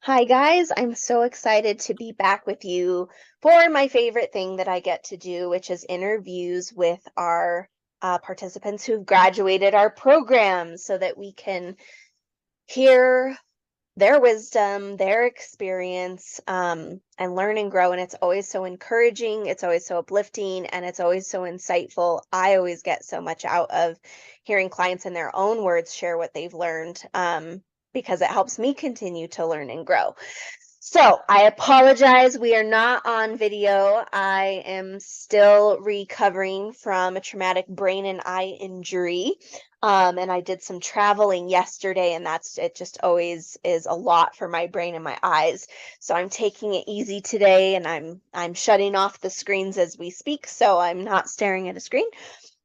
Hi, guys. I'm so excited to be back with you for my favorite thing that I get to do, which is interviews with our participants who've graduated our program so that we can hear their wisdom, their experience, and learn and grow. And it's always so encouraging, it's always so uplifting, and it's always so insightful. I always get so much out of hearing clients in their own words share what they've learned, because it helps me continue to learn and grow. So I apologize. We are not on video. I am still recovering from a traumatic brain and eye injury. And I did some traveling yesterday, and it just always is a lot for my brain and my eyes. So I'm taking it easy today, and I'm shutting off the screens as we speak, so I'm not staring at a screen.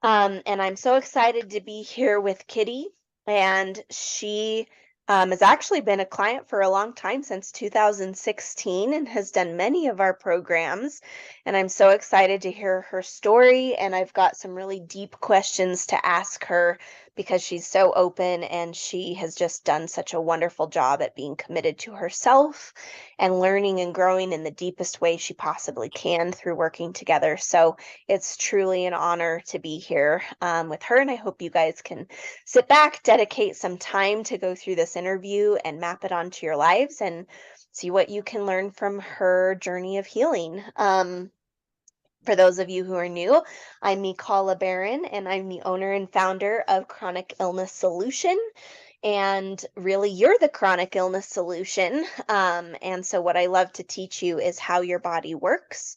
And I'm so excited to be here with Kitty. And she has actually been a client for a long time, since 2016, and has done many of our programs. And I'm so excited to hear her story. And I've got some really deep questions to ask her because she's so open and she has just done such a wonderful job at being committed to herself and learning and growing in the deepest way she possibly can through working together. So it's truly an honor to be here with her, and I hope you guys can sit back, dedicate some time to go through this interview and map it onto your lives and see what you can learn from her journey of healing. For those of you who are new, I'm Mikala Barron, and I'm the owner and founder of Chronic Illness Solution. And really, you're the chronic illness solution. And so, what I love to teach you is how your body works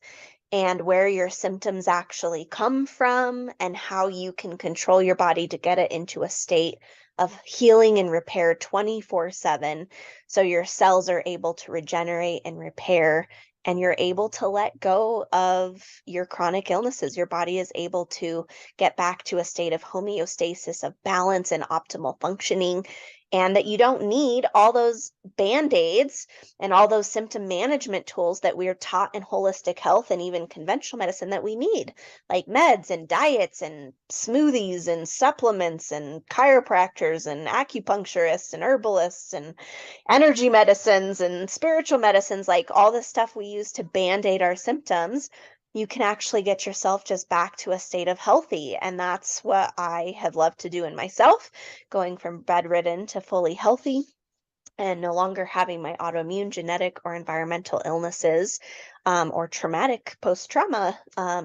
and where your symptoms actually come from, and how you can control your body to get it into a state of healing and repair 24/7, so your cells are able to regenerate and repair, and you're able to let go of your chronic illnesses. Your body is able to get back to a state of homeostasis, of balance and optimal functioning, and that you don't need all those band-aids and all those symptom management tools that we're taught in holistic health and even conventional medicine that we need, like meds and diets and smoothies and supplements and chiropractors and acupuncturists and herbalists and energy medicines and spiritual medicines, like all the stuff we use to band-aid our symptoms. You can actually get yourself just back to a state of healthy. And that's what I have loved to do in myself, going from bedridden to fully healthy and no longer having my autoimmune, genetic, or environmental illnesses, or traumatic post-trauma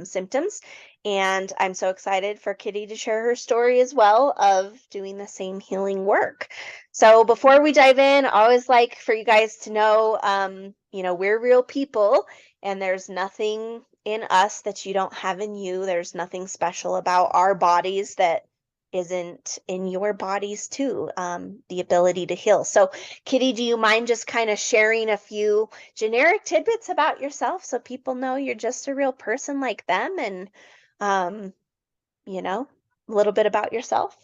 symptoms. And I'm so excited for Kitty to share her story as well of doing the same healing work. So before we dive in, I always like for you guys to know, we're real people, and there's nothing in us that you don't have in you. There's nothing special about our bodies that isn't in your bodies too, the ability to heal. So Kitty, do you mind just kind of sharing a few generic tidbits about yourself so people know you're just a real person like them, and um, you know, a little bit about yourself?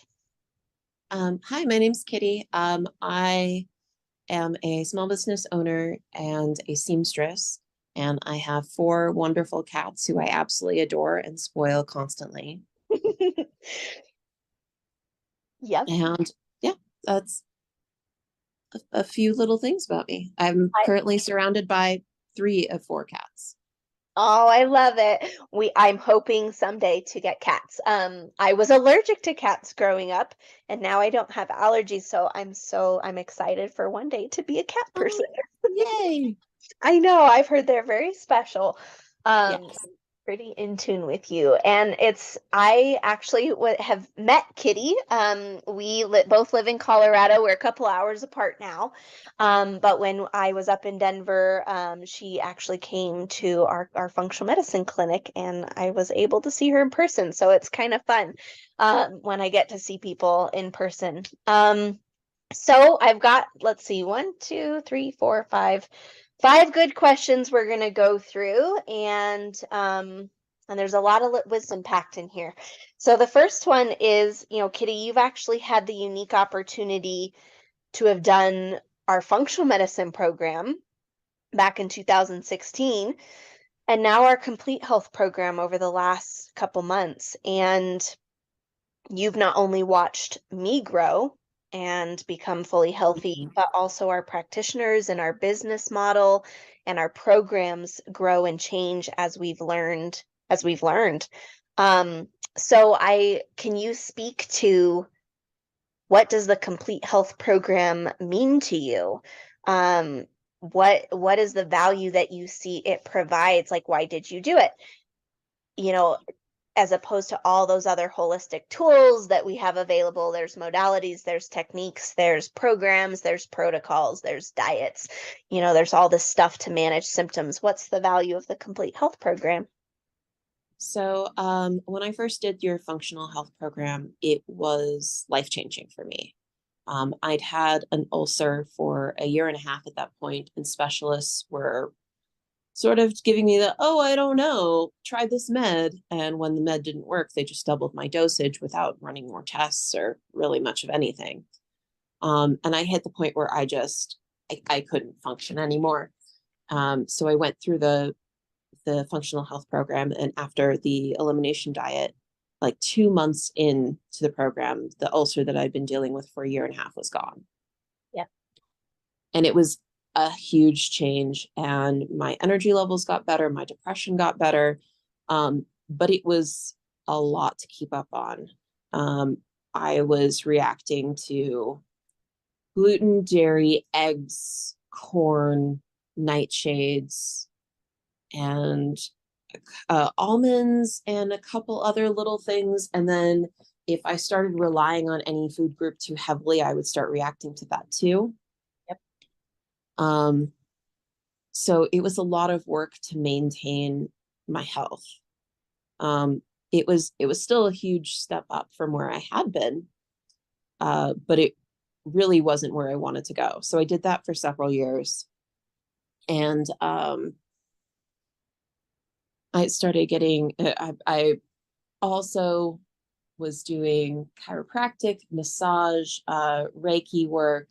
Hi, my name's Kitty. I am a small business owner and a seamstress, and I have four wonderful cats who I absolutely adore and spoil constantly. Yep. And yeah, that's a few little things about me. I'm I, currently surrounded by three of four cats. oh, I love it. I'm hoping someday to get cats. I was allergic to cats growing up, and now I don't have allergies, so I'm excited for one day to be a cat Oh, person. yay! I know, I've heard they're very special. Yes. Pretty in tune with you. And I actually have met Kitty. We both live in Colorado. We're a couple hours apart now. But when I was up in Denver, she actually came to our functional medicine clinic, and I was able to see her in person. So it's kind of fun when I get to see people in person. So I've got, let's see, one, two, three, four, five good questions we're going to go through, and there's a lot of wisdom packed in here. So the first one is, Kitty, you've actually had the unique opportunity to have done our functional medicine program back in 2016, and now our complete health program over the last couple months. And you've not only watched me grow and become fully healthy, Mhm. but also our practitioners and our business model and our programs grow and change as we've learned. Um, so can you speak to what does the complete health program mean to you? Um, what is the value that you see it provides? Like, why did you do it? You know, as opposed to all those other holistic tools that we have available. There's modalities, there's techniques, there's programs, there's protocols, there's diets. There's all this stuff to manage symptoms. What's the value of the complete health program? So, when I first did your functional health program, it was life-changing for me. I'd had an ulcer for a year and a half at that point, and specialists were sort of giving me the, oh, I don't know, try this med. And when the med didn't work, they just doubled my dosage without running more tests or really much of anything. And I hit the point where I couldn't function anymore. So I went through the functional health program, and after the elimination diet, like 2 months into the program, the ulcer that I'd been dealing with for a year and a half was gone. Yeah. And it was a huge change, and my energy levels got better, my depression got better, but it was a lot to keep up on. I was reacting to gluten, dairy, eggs, corn, nightshades, and almonds and a couple other little things. And then if I started relying on any food group too heavily, I would start reacting to that too. Yep. Um, so it was a lot of work to maintain my health. Um, it was still a huge step up from where I had been, but it really wasn't where I wanted to go. So I did that for several years, and I started getting. I also was doing chiropractic, massage, Reiki work.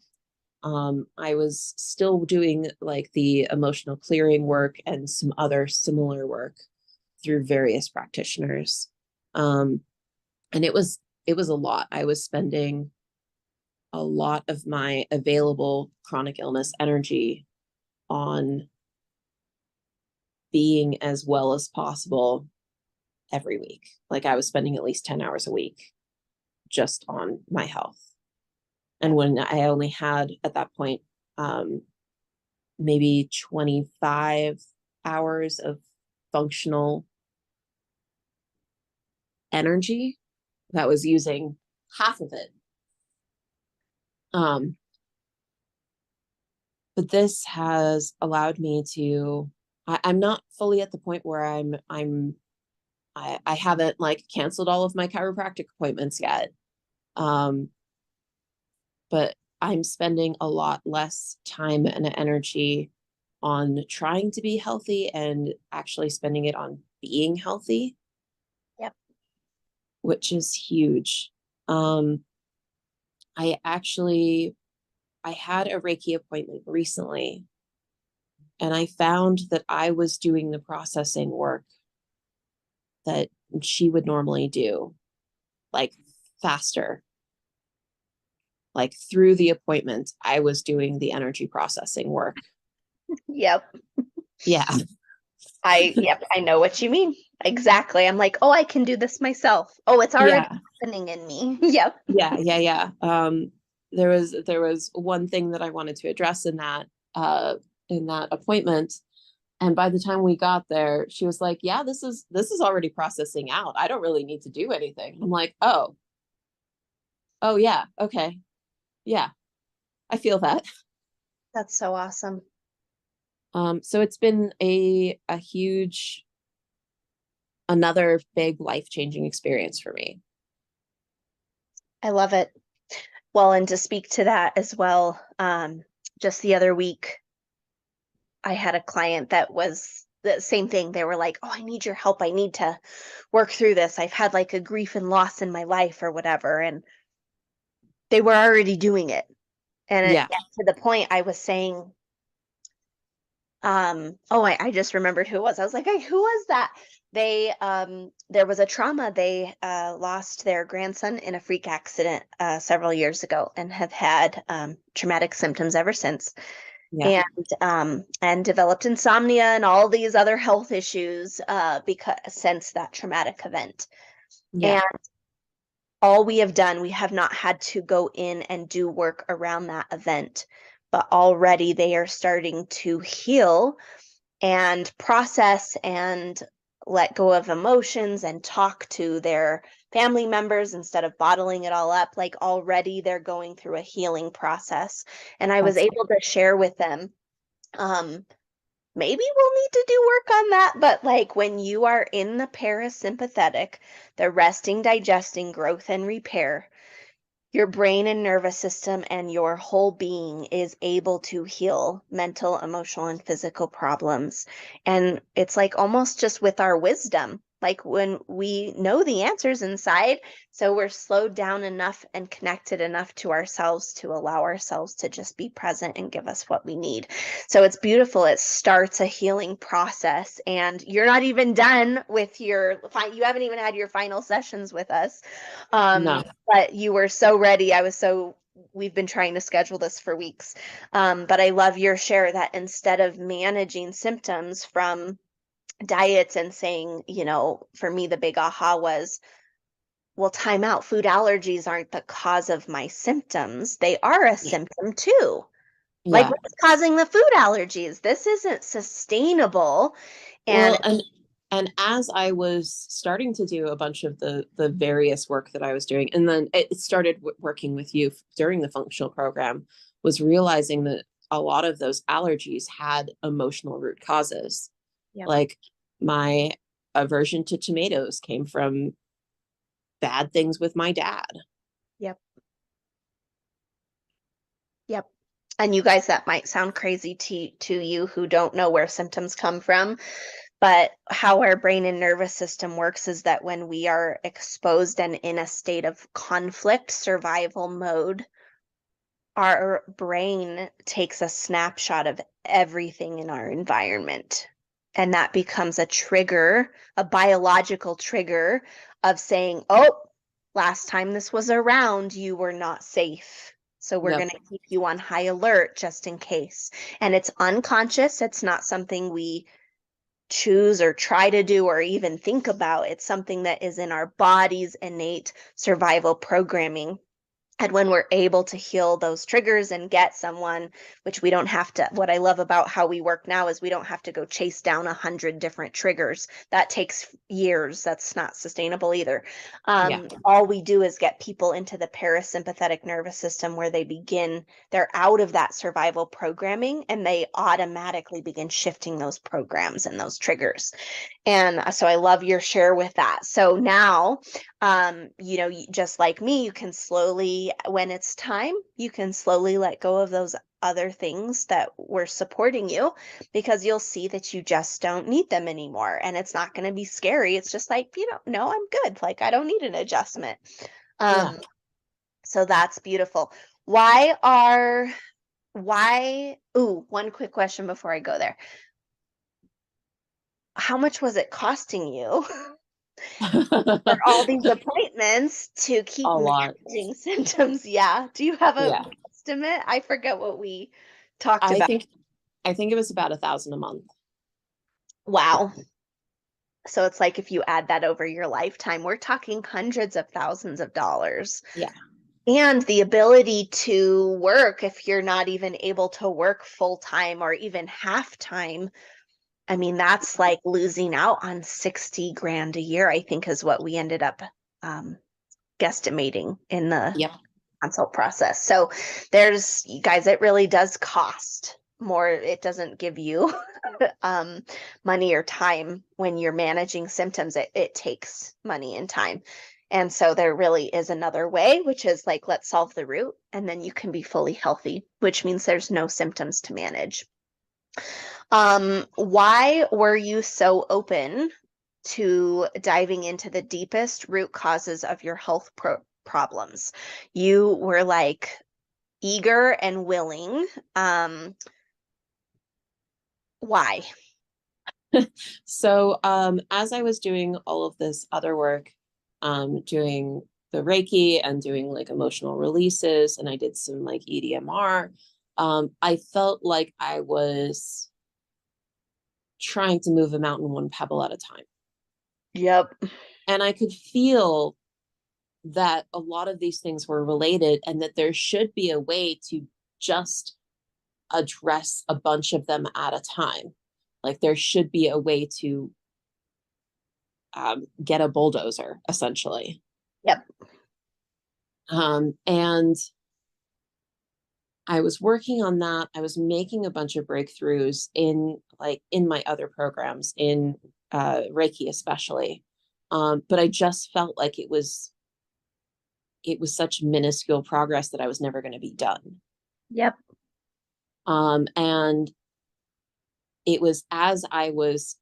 I was still doing like the emotional clearing work and some other similar work through various practitioners. Um, and it was a lot. I was spending a lot of my available chronic illness energy on being as well as possible every week. Like I was spending at least 10 hours a week just on my health. And when I only had at that point um, maybe 25 hours of functional energy, that was using half of it. Um, but this has allowed me to. I'm not fully at the point where I haven't like canceled all of my chiropractic appointments yet. Um, but I'm spending a lot less time and energy on trying to be healthy and actually spending it on being healthy, Yep. which is huge. Um, I actually I had a Reiki appointment recently, and I found that I was doing the processing work that she would normally do, like faster. Like through the appointment, I was doing the energy processing work. Yep. Yeah. Yep, I know what you mean. Exactly. I'm like, oh, I can do this myself. Oh, it's already Yeah. happening in me. Yep. Yeah. There was one thing that I wanted to address in that appointment. And by the time we got there, she was like, yeah, this is already processing out. I don't really need to do anything. I'm like, oh yeah, okay. Yeah, I feel that. That's so awesome. So it's been a huge, another big life-changing experience for me. I love it. Well, and to speak to that as well, just the other week, I had a client that was the same thing. They were like, "Oh, I need your help. I need to work through this. I've had like a grief and loss in my life or whatever." And they were already doing it. And Yeah. to the point I was saying, oh, I just remembered who it was. I was like, hey, who was that? They there was a trauma. They lost their grandson in a freak accident several years ago and have had traumatic symptoms ever since. Yeah. And developed insomnia and all these other health issues because since that traumatic event. Yeah. And all we have done, we have not had to go in and do work around that event, but already they are starting to heal and process and let go of emotions and talk to their family members instead of bottling it all up. Like already they're going through a healing process. And I was That's able to share with them, um, maybe we'll need to do work on that, but like when you are in the parasympathetic, the resting, digesting, growth, and repair, your brain and nervous system and your whole being is able to heal mental, emotional, and physical problems. And it's like almost just with our wisdom, like when we know the answers inside, so we're slowed down enough and connected enough to ourselves to allow ourselves to just be present and give us what we need. So it's beautiful. It starts a healing process, and you're not even done with you haven't even had your final sessions with us. no, But you were so ready. We've been trying to schedule this for weeks. But I love your share that instead of managing symptoms from diets and saying, for me, the big aha was, well, time out. Food allergies aren't the cause of my symptoms. They are a yeah, symptom too. Like, yeah. what's causing the food allergies? This isn't sustainable. And Well, and as I was starting to do a bunch of the various work that I was doing, and then it started working with you during the functional program, was realizing that a lot of those allergies had emotional root causes. yep, Like my aversion to tomatoes came from bad things with my dad. yep, yep. And you guys, that might sound crazy to you who don't know where symptoms come from. But how our brain and nervous system works is that when we are exposed and in a state of conflict, survival mode, our brain takes a snapshot of everything in our environment. And that becomes a trigger, a biological trigger of saying, oh, last time this was around, you were not safe. So we're Yep. going to keep you on high alert just in case. And it's unconscious. It's not something we choose or try to do or even think about. It's something that is in our body's innate survival programming. And when we're able to heal those triggers and get someone, which we don't have to, what I love about how we work now is we don't have to go chase down 100 different triggers. That takes years. That's not sustainable either. Yeah. All we do is get people into the parasympathetic nervous system where they're out of that survival programming and they automatically begin shifting those programs and those triggers. And so I love your share with that. So now, just like me, you can slowly, when it's time, you can slowly let go of those other things that were supporting you because you'll see that you just don't need them anymore. And it's not going to be scary. It's just like, no, I'm good. Like, I don't need an adjustment. Yeah. Um, so that's beautiful. Ooh, one quick question before I go there. How much was it costing you for all these appointments to keep A lot. managing symptoms? Yeah. Do you have a Yeah. estimate? I forget what we talked I about. think I think it was about 1,000 a month. Wow. So it's like if you add that over your lifetime, we're talking hundreds of thousands of dollars. Yeah. And the ability to work if you're not even able to work full time or even half time. I mean, that's like losing out on 60 grand a year, I think is what we ended up um, guesstimating in the Yep. consult process. So you guys, it really does cost more. It doesn't give you um, money or time when you're managing symptoms. It takes money and time. And so there really is another way, which is like, let's solve the root and then you can be fully healthy, which means there's no symptoms to manage. Why were you so open to diving into the deepest root causes of your health problems? You were like eager and willing. Why? So as I was doing all of this other work, doing the Reiki and doing like emotional releases, and I did some like EDMR, I felt like I was trying to move a mountain one pebble at a time. Yep. And I could feel that a lot of these things were related and that there should be a way to just address a bunch of them at a time. Like there should be a way to get a bulldozer, essentially. Yep. And I was working on that. I was making a bunch of breakthroughs in my other programs, in Reiki especially. But I just felt like it was such minuscule progress that I was never going to be done. Yep. And it was as I was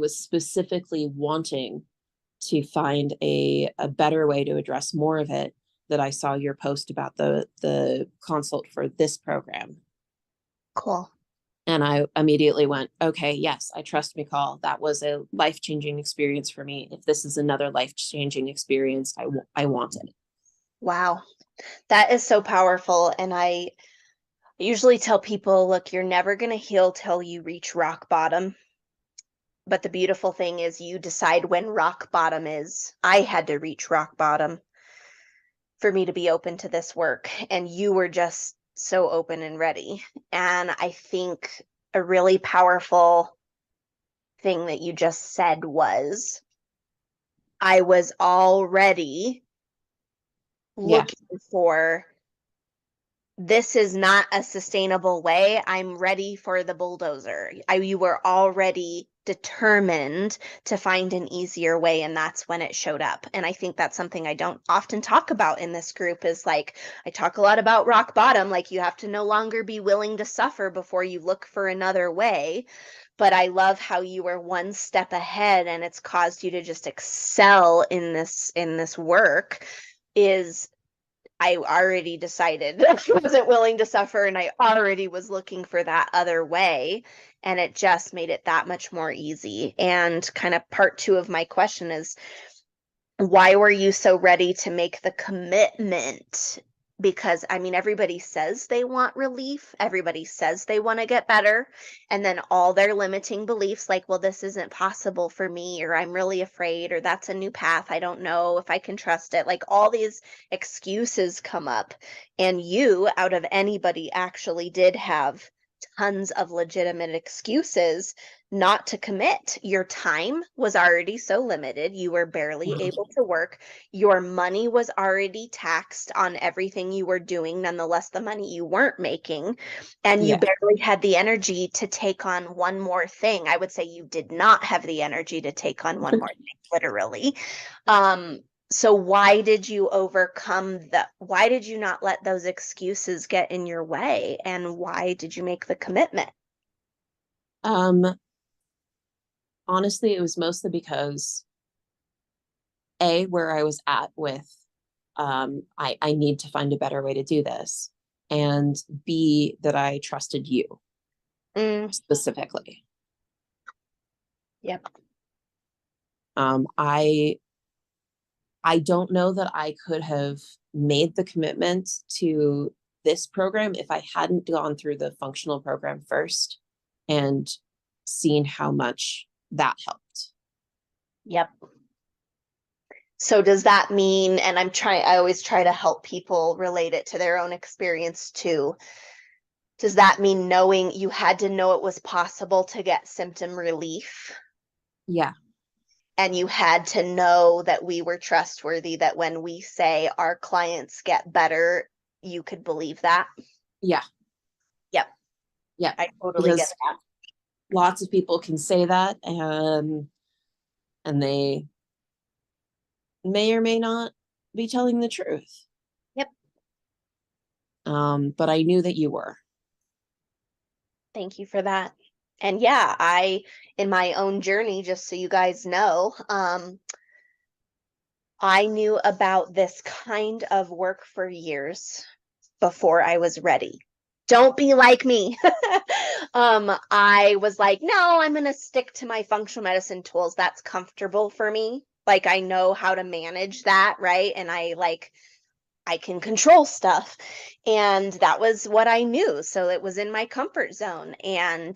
specifically wanting to find a better way to address more of it that I saw your post about the consult for this program. Cool. And I immediately went, okay, yes, I trust Mikal. That was a life-changing experience for me. If this is another life-changing experience, I want it. Wow. That is so powerful. And I usually tell people, look, you're never going to heal till you reach rock bottom. But the beautiful thing is you decide when rock bottom is. I had to reach rock bottom for me to be open to this work. And you were just so open and ready. And I think a really powerful thing that you just said was I was already Yeah. looking for this is not a sustainable way. I'm ready for the bulldozer. You were already determined to find an easier way, and that's when it showed up. And I think that's something I don't often talk about in this group is like, I talk a lot about rock bottom, like you have to no longer be willing to suffer before you look for another way. But I love how you were one step ahead and it's caused you to just excel in this work is I already decided I wasn't willing to suffer and I already was looking for that other way. And it just made it that much more easy. And kind of part two of my question is why were you so ready to make the commitment? Because I mean, everybody says they want relief, everybody says they want to get better, and then all their limiting beliefs, like, well, this isn't possible for me, or I'm really afraid, or that's a new path, I don't know if I can trust it. Like, all these excuses come up, and you, out of anybody, actually did have tons of legitimate excuses not to commit. Your time was already so limited. You were barely able to work. Your money was already taxed on everything you were doing, nonetheless, the money you weren't making. And you Yeah. barely had the energy to take on one more thing. I would say you did not have the energy to take on one more thing, literally. So why did you not let those excuses get in your way? And why did you make the commitment? Um, Honestly, it was mostly because where I was at with I need to find a better way to do this, and B, that I trusted you Mm, specifically. yep. Um, I I don't know that I could have made the commitment to this program if I hadn't gone through the functional program first and seen how much that helped. Yep. So does that mean, and I always try to help people relate it to their own experience too. Does that mean knowing you had to know it was possible to get symptom relief? Yeah, And you had to know that we were trustworthy, that when we say our clients get better, you could believe that? yeah, Yep. yeah. I totally get Because that. lots of people can say that, and they may or may not be telling the truth. Yep. But I knew that you were. Thank you for that. And yeah, in my own journey, just so you guys know, I knew about this kind of work for years before I was ready. Don't be like me. I was like, no, I'm going to stick to my functional medicine tools. That's comfortable for me. Like, I know how to manage that, right? And I can control stuff. And that was what I knew. So it was in my comfort zone. And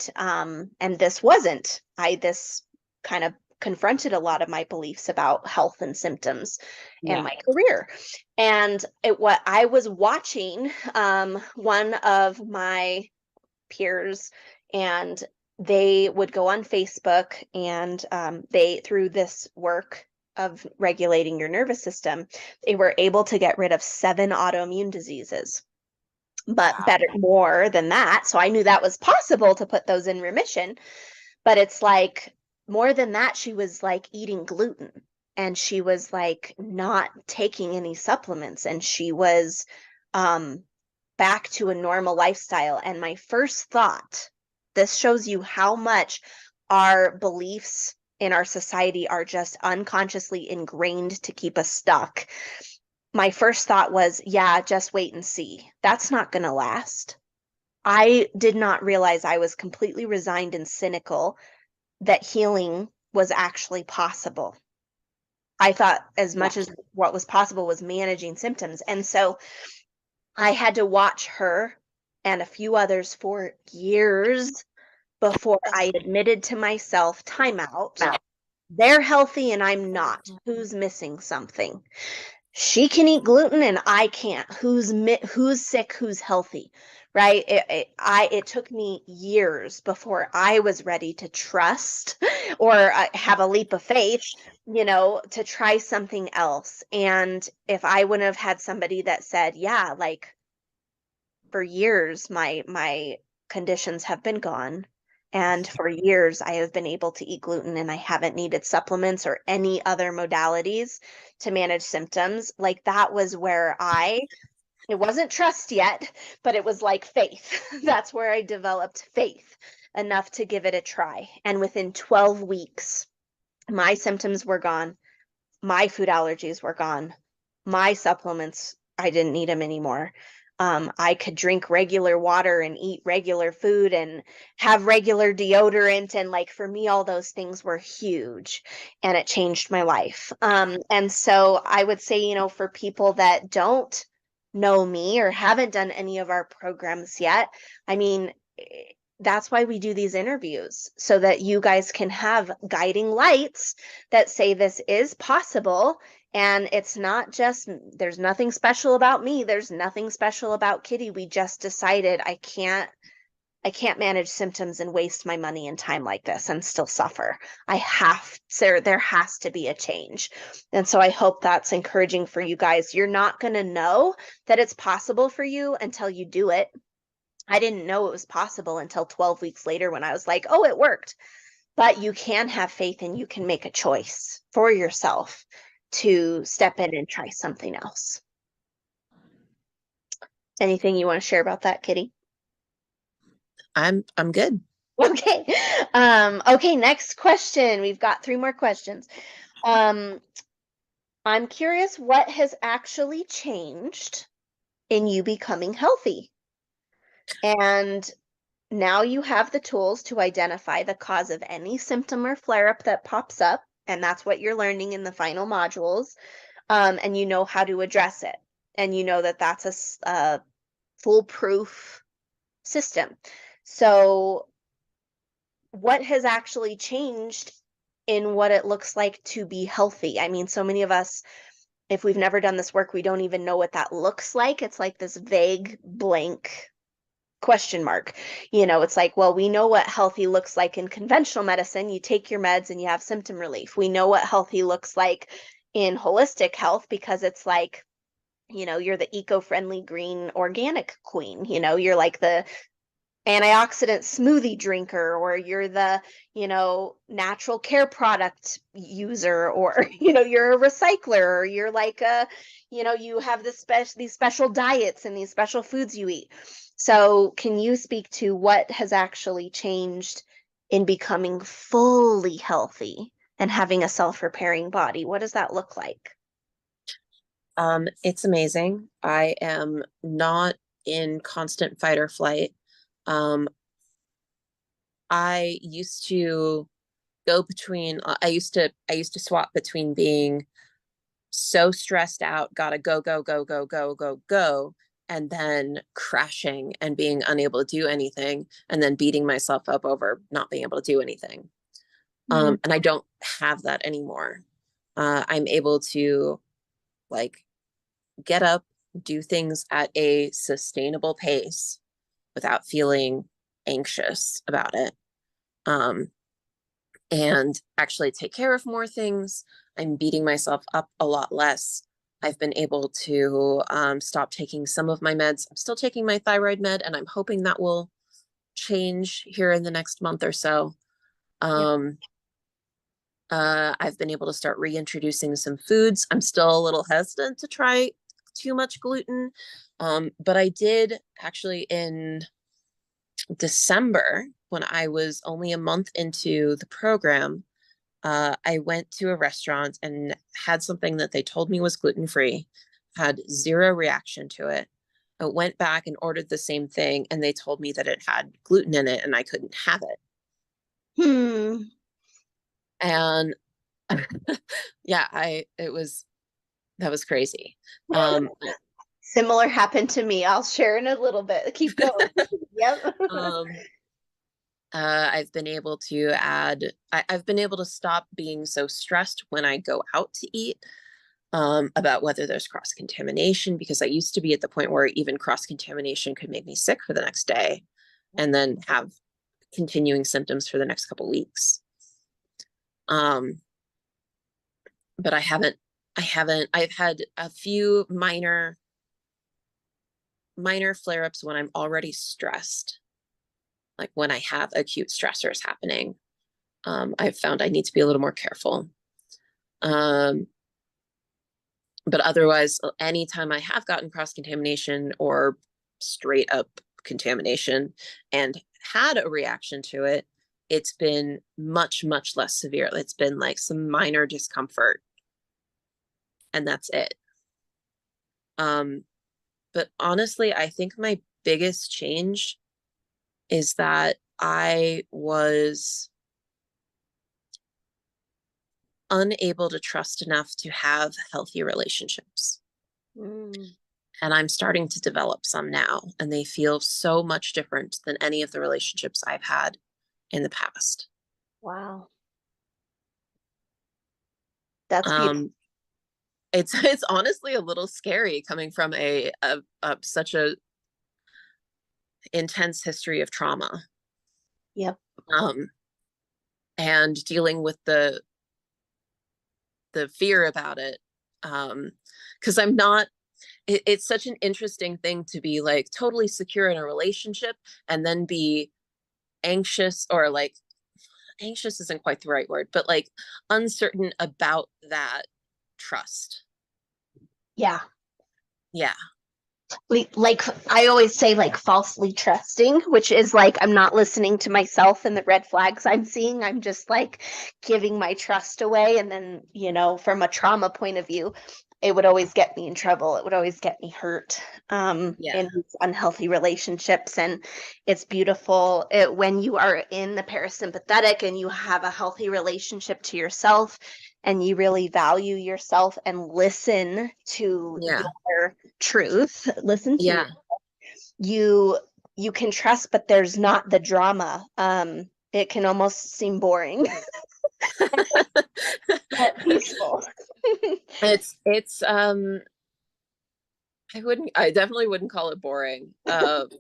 this wasn't. This kind of confronted a lot of my beliefs about health and symptoms and Yeah. my career. And what I was watching, one of my peers, and they would go on Facebook, and they, through this work of regulating your nervous system, they were able to get rid of 7 autoimmune diseases, but Wow. better, more than that. So I knew that was possible to put those in remission. But it's like, more than that, she was like eating gluten, and she was like not taking any supplements, and she was um back to a normal lifestyle. And my first thought, this shows you how much our beliefs in our society are just unconsciously ingrained to keep us stuck. My first thought was, yeah, just wait and see. That's not going to last. I did not realize I was completely resigned and cynical that healing was actually possible. I thought as Yeah. much as what was possible was managing symptoms. And so I had to watch her and a few others for years before I admitted to myself, time out. They're healthy and I'm not. Who's missing something? She can eat gluten and I can't. Who's sick? Who's healthy? Right? It took me years before I was ready to trust or have a leap of faith, to try something else. And if I wouldn't have had somebody that said, yeah, like, for years my conditions have been gone, and for years I have been able to eat gluten, and I haven't needed supplements or any other modalities to manage symptoms. Like, that was where it wasn't trust yet, but it was like faith. That's where I developed faith enough to give it a try. And within 12 weeks, my symptoms were gone, my food allergies were gone, my supplements, I didn't need them anymore. I could drink regular water and eat regular food and have regular deodorant. And like, for me, all those things were huge, and it changed my life. And so I would say, for people that don't know me or haven't done any of our programs yet, I mean, that's why we do these interviews, so that you guys can have guiding lights that say this is possible. And it's not just, there's nothing special about me. There's nothing special about Kitty. We just decided I can't manage symptoms and waste my money and time like this and still suffer. There has to be a change. And so I hope that's encouraging for you guys. You're not going to know that it's possible for you until you do it. I didn't know it was possible until 12 weeks later, when I was like, oh, it worked. But you can have faith, and you can make a choice for yourself to step in and try something else. Anything you want to share about that, Kitty? I'm good. Okay. Okay, next question. We've got 3 more questions. Um, I'm curious what has actually changed in you becoming healthy. And now you have the tools to identify the cause of any symptom or flare up that pops up. And that's what you're learning in the final modules. And you know how to address it. And you know that that's a foolproof system. So, what has actually changed in what it looks like to be healthy? I mean, so many of us, if we've never done this work, we don't even know what that looks like. It's like this vague blank question mark. It's like, well, we know what healthy looks like in conventional medicine. You take your meds and you have symptom relief. We know what healthy looks like in holistic health, because it's like, you're the eco-friendly green organic queen. You're like the antioxidant smoothie drinker, or you're the, natural care product user, or, you're a recycler, or you're like you have these special diets and these special foods you eat. So can you speak to what has actually changed in becoming fully healthy and having a self-repairing body? What does that look like? It's amazing. I am not in constant fight or flight. Um, I used to I used to swap between being so stressed out, gotta go, go, go, go, go, go, go, and then crashing and being unable to do anything, and then beating myself up over not being able to do anything. Mm. And I don't have that anymore. I'm able to like get up, do things at a sustainable pace without feeling anxious about it. Um, and actually take care of more things. I'm beating myself up a lot less. I've been able to stop taking some of my meds. I'm still taking my thyroid med, and I'm hoping that will change here in the next month or so. Yeah. Um, I've been able to start reintroducing some foods. I'm still a little hesitant to try too much gluten, but I did actually in December when I was only a month into the program. I went to a restaurant and had something that they told me was gluten free, had zero reaction to it. I went back and ordered the same thing, and they told me that it had gluten in it and I couldn't have it. Hmm. And yeah, that was crazy. Um, Similar happened to me. I'll share in a little bit. Keep going. Yep. um, I've been able to I've been able to stop being so stressed when I go out to eat. About whether there's cross contamination, because I used to be at the point where even cross contamination could make me sick for the next day and then have continuing symptoms for the next couple weeks. Um, but I've had a few minor flare ups when I'm already stressed, like when I have acute stressors happening. I've found I need to be a little more careful. Um, but otherwise, anytime I have gotten cross contamination or straight up contamination and had a reaction to it, it's been much, much less severe. It's been like some minor discomfort, and that's it. Um, but honestly, I think my biggest change is that I was unable to trust enough to have healthy relationships. Mm. And I'm starting to develop some now, and they feel so much different than any of the relationships I've had in the past. Wow. That's beautiful. Um, it's honestly a little scary coming from a such a intense history of trauma, Yep. um, and dealing with the fear about it. Because I'm not. It's such an interesting thing to be like totally secure in a relationship and then be anxious, or like anxious isn't quite the right word, but like uncertain about that trust. Yeah. Yeah. Like I always say, like falsely trusting, which is like I'm not listening to myself and the red flags I'm seeing. I'm just like giving my trust away. And then, from a trauma point of view, it would always get me in trouble. It would always get me hurt Yeah. in these unhealthy relationships. And it's beautiful when you are in the parasympathetic and you have a healthy relationship to yourself and you really value yourself and listen to Yeah. your truth, listen to Yeah. you you can trust, but there's not the drama. It can almost seem boring, but peaceful. It's I definitely wouldn't call it boring. Good.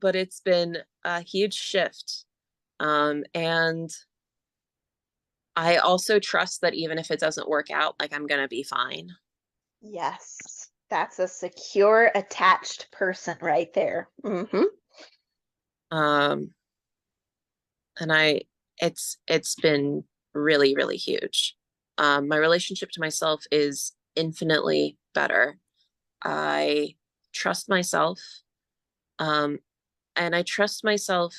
But it's been a huge shift. And I also trust that even if it doesn't work out, like I'm gonna be fine. Yes, that's a secure attached person right there. Um, and it's been really, really huge. My relationship to myself is infinitely better. I trust myself. Um, and I trust myself.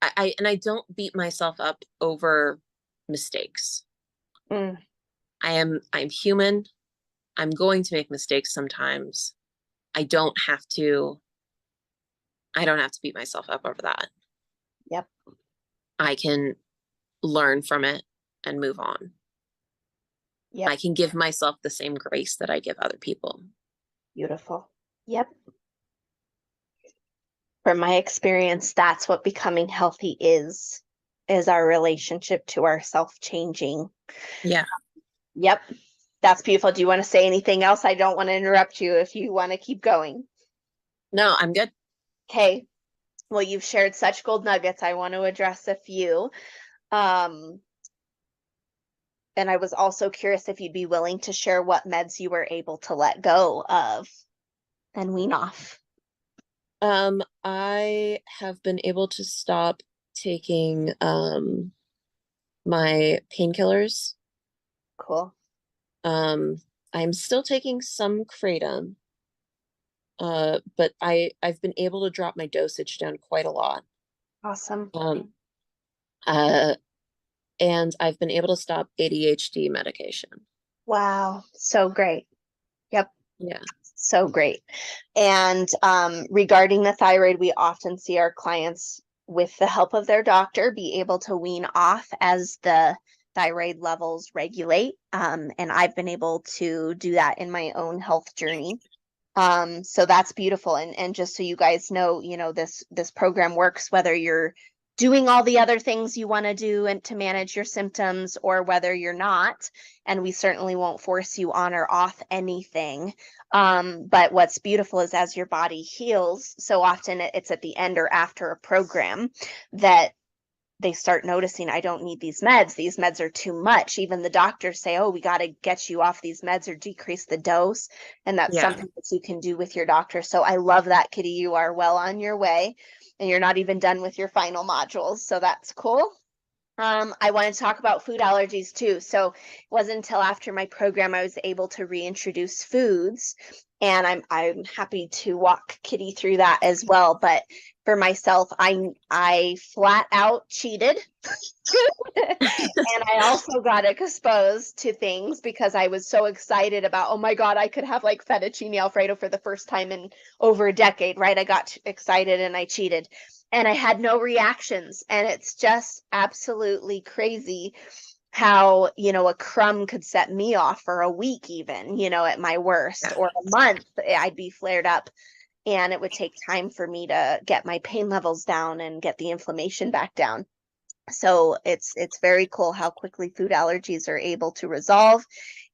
I don't beat myself up over mistakes. Mm. I'm human. I'm going to make mistakes sometimes. I don't have to, I don't have to beat myself up over that. Yep. I can learn from it and move on. I Yep. can give myself the same grace that I give other people. Beautiful. Yep. From my experience, that's what becoming healthy is our relationship to ourself changing. Yeah. Yep. That's beautiful. Do you want to say anything else? I don't want to interrupt you if you want to keep going. No, I'm good. Okay. Well, you've shared such gold nuggets. I want to address a few. Um, and I was also curious if you'd be willing to share what meds you were able to let go of and wean off. I have been able to stop taking my painkillers. Cool. Um, I'm still taking some kratom, but I've been able to drop my dosage down quite a lot. Awesome. Um, uh, and I've been able to stop ADHD medication. Wow. So great. Yep. Yeah. So great. And regarding the thyroid, we often see our clients, with the help of their doctor, be able to wean off as the thyroid levels regulate. And I've been able to do that in my own health journey. So that's beautiful. And just so you guys know, this program works whether you're doing all the other things you want to do and to manage your symptoms, or whether you're not. And we certainly won't force you on or off anything. But what's beautiful is, as your body heals, so often it's at the end or after a program that they start noticing, I don't need these meds. These meds are too much. Even the doctors say, oh, we got to get you off these meds or decrease the dose. And that's Yeah. something that you can do with your doctor. So I love that, Kitty. You are well on your way, and you're not even done with your final modules. So that's cool. I wanted to talk about food allergies too. So it wasn't until after my program I was able to reintroduce foods, and I'm happy to walk Kitty through that as well. But for myself, I flat out cheated. And I also got exposed to things because I was so excited about, oh my God, I could have like fettuccine Alfredo for the first time in over a decade, right? I got excited and I cheated, and I had no reactions. And it's just absolutely crazy how, a crumb could set me off for a week, even, at my worst, Yeah. or a month. I'd be flared up. And it would take time for me to get my pain levels down and get the inflammation back down. So it's very cool how quickly food allergies are able to resolve.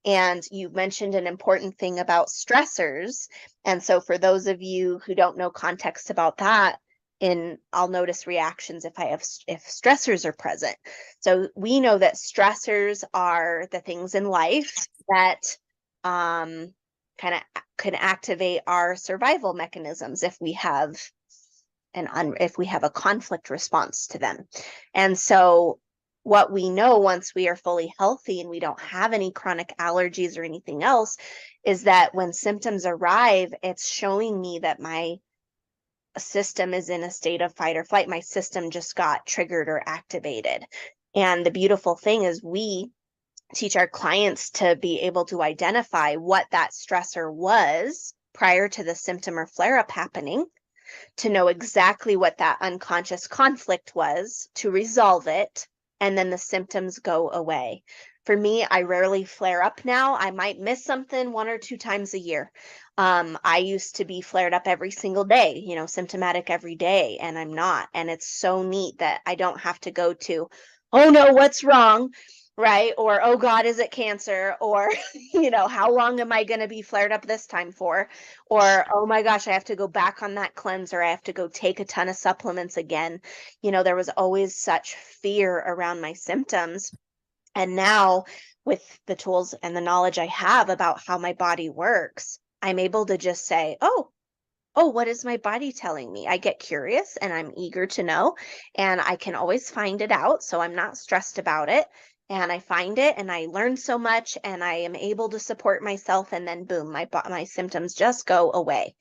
And you mentioned an important thing about stressors. And so for those of you who don't know context about that, I'll notice reactions if stressors are present. So we know that stressors are the things in life that kind of can activate our survival mechanisms if we have if we have a conflict response to them. And so what we know, once we are fully healthy and we don't have any chronic allergies or anything else, is that when symptoms arrive, it's showing me that my system is in a state of fight or flight. My system just got triggered or activated. And the beautiful thing is, we teach our clients to be able to identify what that stressor was prior to the symptom or flare up happening, to know exactly what that unconscious conflict was, to resolve it, and then the symptoms go away. For me, I rarely flare up now. I might miss something one or two times a year. I used to be flared up every single day, symptomatic every day, and I'm not. And it's so neat that I don't have to go to, oh no, what's wrong? Right? Or, oh God, is it cancer? Or, how long am I going to be flared up this time for? Or, oh my gosh, I have to go back on that cleanser. I have to go take a ton of supplements again. There was always such fear around my symptoms. And now, with the tools and the knowledge I have about how my body works, I'm able to just say, oh, what is my body telling me? I get curious and I'm eager to know, and I can always find it out. So I'm not stressed about it. And I find it and I learn so much, and I am able to support myself. And then boom, my symptoms just go away.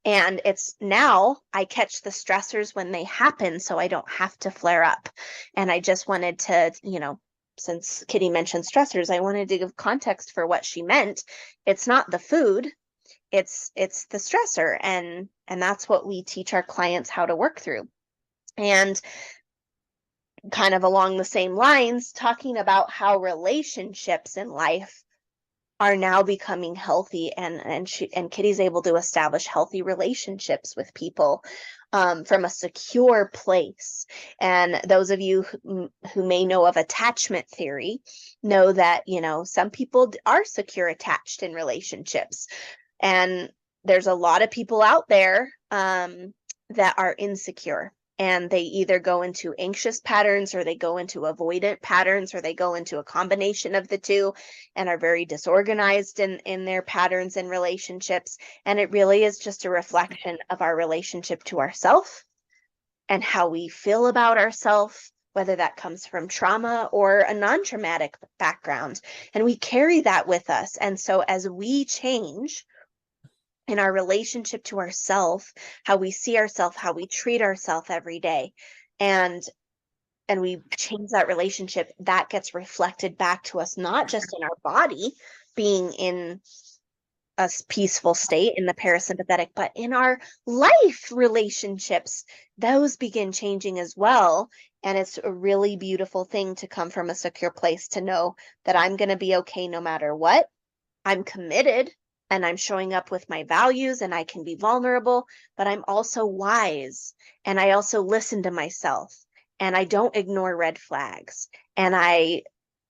And it's now I catch the stressors when they happen so I don't have to flare up. And I just wanted to, since Kitty mentioned stressors, I wanted to give context for what she meant. It's not the food, it's the stressor, and that's what we teach our clients how to work through. And kind of along the same lines, talking about how relationships in life are now becoming healthy, and Kitty's able to establish healthy relationships with people from a secure place. And those of you who may know of attachment theory know that, some people are secure attached in relationships, and there's a lot of people out there that are insecure, and they either go into anxious patterns, or they go into avoidant patterns, or they go into a combination of the two, and are very disorganized in their patterns and relationships. And it really is just a reflection of our relationship to ourself and how we feel about ourselves, whether that comes from trauma or a non-traumatic background. And we carry that with us. And so as we change in our relationship to ourself, how we see ourselves, how we treat ourselves every day, and we change that relationship, that gets reflected back to us, not just in our body being in a peaceful state in the parasympathetic, but in our life relationships, those begin changing as well. And it's a really beautiful thing to come from a secure place, to know that I'm going to be okay no matter what. I'm committed, and I'm showing up with my values, and I can be vulnerable, but I'm also wise, and I also listen to myself, and I don't ignore red flags, and I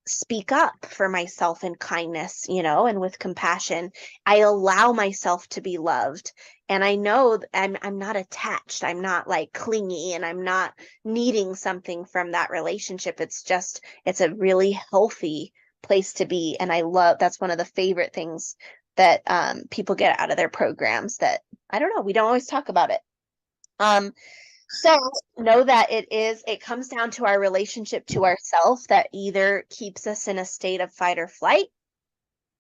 speak up for myself in kindness, and with compassion. I allow myself to be loved, and I know I'm not attached. I'm not like clingy, and I'm not needing something from that relationship. It's a really healthy place to be. And that's one of the favorite things that people get out of their programs, that I don't know, we don't always talk about it. So know that it comes down to our relationship to ourself, that either keeps us in a state of fight or flight,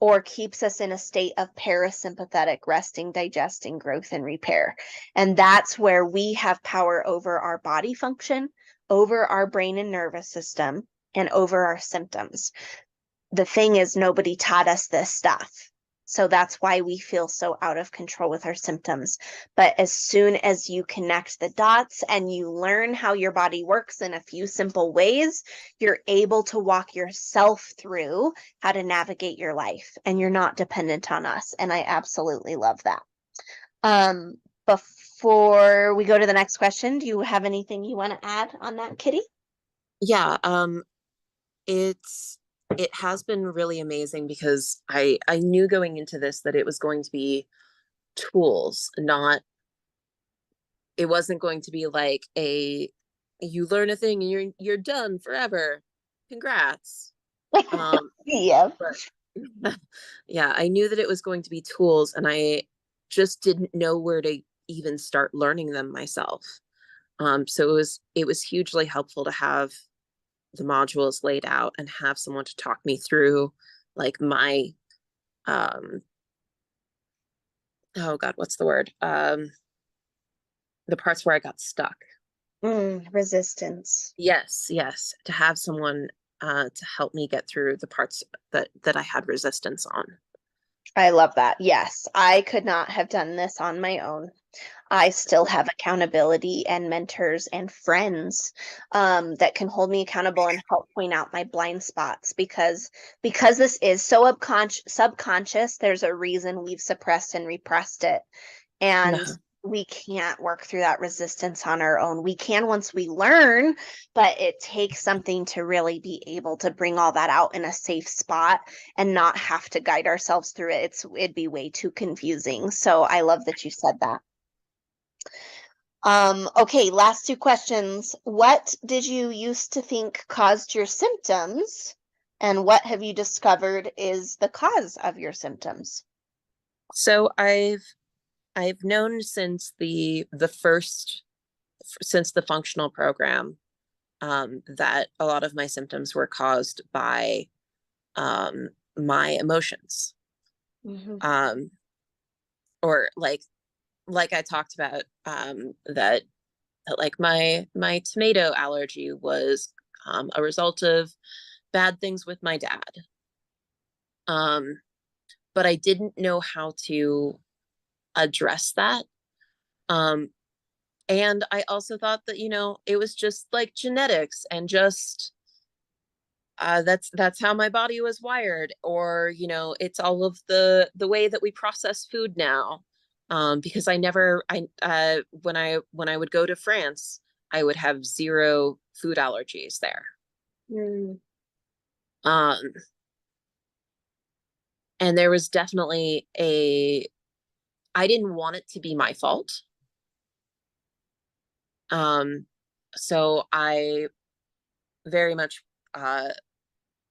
or keeps us in a state of parasympathetic resting, digesting, growth, and repair. And that's where we have power over our body function, over our brain and nervous system, and over our symptoms. The thing is, nobody taught us this stuff. So that's why we feel so out of control with our symptoms. But as soon as you connect the dots and you learn how your body works in a few simple ways, you're able to walk yourself through how to navigate your life, and you're not dependent on us. And I absolutely love that. Before we go to the next question, do you have anything you want to add on that, Kitty? Yeah, it's it has been really amazing because I knew going into this that it was going to be tools, not it wasn't going to be like a you learn a thing and you're done forever. Congrats. Um, Yeah. but yeah, I knew that it was going to be tools, and I just didn't know where to even start learning them myself. So it was hugely helpful to have the modules laid out and have someone to talk me through like my um oh god, what's the word? The parts where I got stuck. Resistance. Yes, to have someone to help me get through the parts that I had resistance on. I love that. Yes, I could not have done this on my own. I still have accountability and mentors and friends that can hold me accountable and help point out my blind spots, because this is so subconscious. There's a reason we've suppressed and repressed it, and Yeah. we can't work through that resistance on our own. We can once we learn, but it takes something to really be able to bring all that out in a safe spot and not have to guide ourselves through it. It'd be way too confusing. So I love that you said that. Okay, last two questions. What did you used to think caused your symptoms, and what have you discovered is the cause of your symptoms? So I've known since the first since the functional program that a lot of my symptoms were caused by my emotions. Hmm. Um, or like I talked about that like my tomato allergy was a result of bad things with my dad. Um, but I didn't know how to. address that. Um, and I also thought that, it was just like genetics and just that's how my body was wired, or it's all of the way that we process food now. Because I never I when I would go to France, I would have zero food allergies there. Mm, um and there was definitely a I didn't want it to be my fault. So I very much uh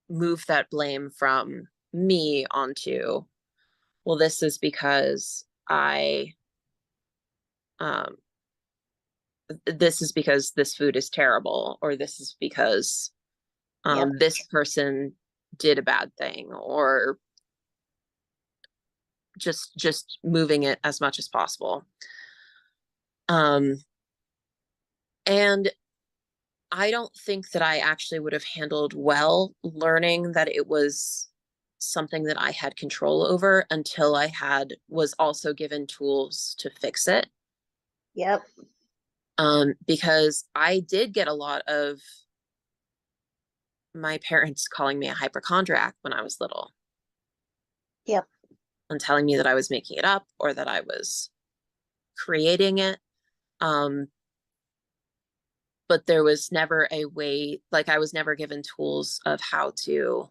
moved that blame from me onto, well, this is because um this food is terrible, or this is because yep. this person did a bad thing, or just moving it as much as possible. um and I don't think that I actually would have handled well learning that it was something that I had control over until I had was also given tools to fix it. Yep. Because I did get a lot of my parents calling me a hypochondriac when I was little, Yep. and telling me that I was making it up or that I was creating it. Um, but there was never a way, like I was never given tools of how to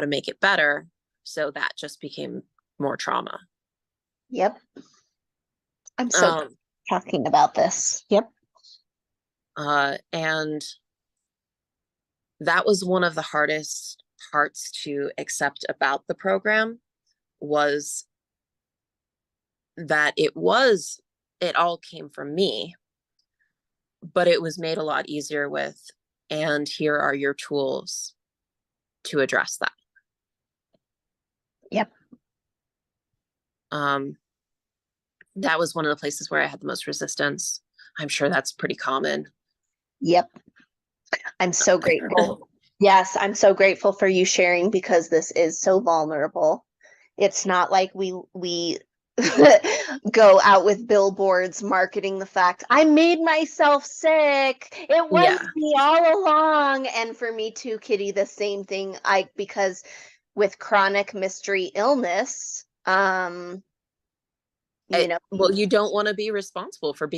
make it better. So that just became more trauma. Yep. I'm so Um, talking about this. Yep. and that was one of the hardest parts to accept about the program, was that it all came from me, but it was made a lot easier with, and here are your tools to address that. Yep. Um, that was one of the places where I had the most resistance. I'm sure that's pretty common. Yep. I'm so grateful. Yes, I'm so grateful for you sharing because this is so vulnerable. It's not like we go out with billboards marketing the fact I made myself sick. It was Yeah. me all along. And for me too, Kitty, the same thing. Because with chronic mystery illness, Well, you don't want to be responsible for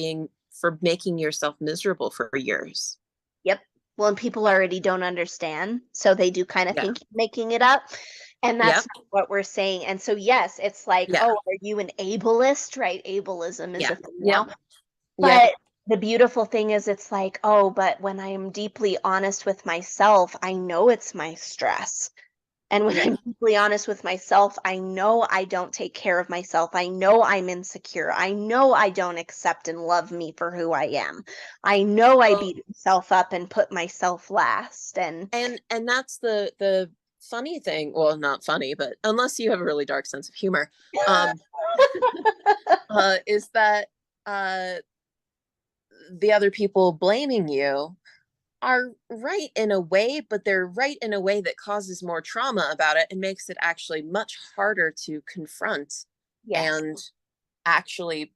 making yourself miserable for years. yep. Well, and people already don't understand, so they do kind of Yeah. think you're making it up. And that's Yep. not what we're saying. And so, yes, it's like, Yeah. oh, are you an ableist? Right? Ableism is Yeah. a thing Yep. now. Yep. But the beautiful thing is, it's like, oh, but when I'm deeply honest with myself, I know it's my stress. And when Yeah. I'm deeply honest with myself, I know I don't take care of myself. I know I'm insecure. I know I don't accept and love me for who I am. I know I Well, beat myself up and put myself last. And and that's the funny thing. Well, not funny, but unless you have a really dark sense of humor, um, is that uh, the other people blaming you are right in a way, but they're right in a way that causes more trauma about it and makes it actually much harder to confront yes, and actually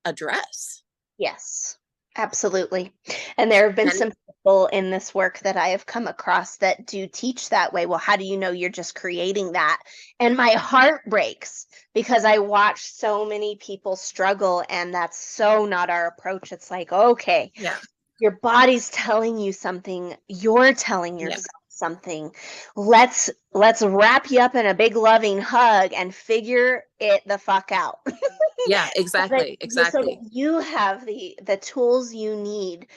address. yes, absolutely. And there have been And some people in this work that I have come across that do teach that way. Well, how do you know you're just creating that? And my heart breaks because I watch so many people struggle, and that's so not our approach. It's like, okay, yeah, your body's telling you something, you're telling yeah, yourself something. Let's wrap you up in a big loving hug and figure it the fuck out. yeah, that exactly, so that exactly. you have the tools you need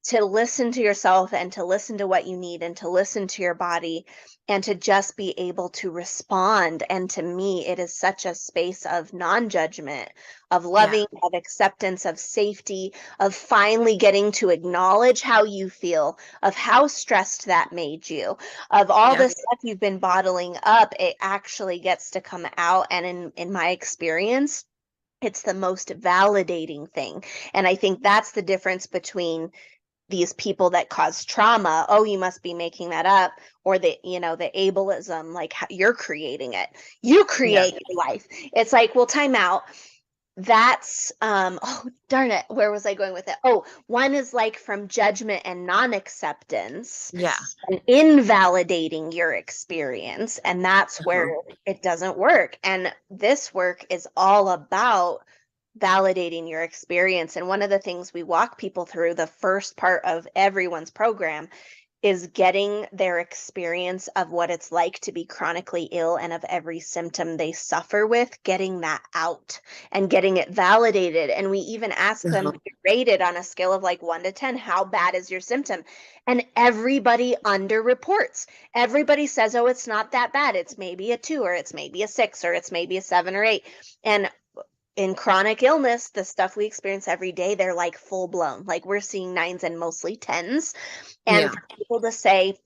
to listen to yourself and to listen to what you need and to listen to your body and to just be able to respond. And to me, it is such a space of non-judgment, of Yeah, loving, of acceptance, of safety, of finally getting to acknowledge how you feel, of how stressed that made you, of all yeah. the stuff you've been bottling up. It actually gets to come out. And in my experience, it's the most validating thing. And I think that's the difference between these people that cause trauma, oh, you must be making that up, or the, the ableism, like you're creating it. You Yeah. create your life. It's like, well, time out. That's oh darn it, where was I going with it? Oh, one is like from judgment and non-acceptance Yeah. and invalidating your experience, and that's where Uh-huh. it doesn't work. And this work is all about validating your experience. And one of the things we walk people through, the first part of everyone's program, is getting their experience of what it's like to be chronically ill and of every symptom they suffer with, getting that out and getting it validated. And we even ask them Uh-huh. to rate it on a scale of like 1 to 10. How bad is your symptom? And everybody underreports. Everybody says, oh, it's not that bad. It's maybe a 2, or it's maybe a 6, or it's maybe a 7 or 8. And in chronic illness, the stuff we experience every day, they're like full blown. Like we're seeing 9s and mostly 10s. And Yeah. for people to say,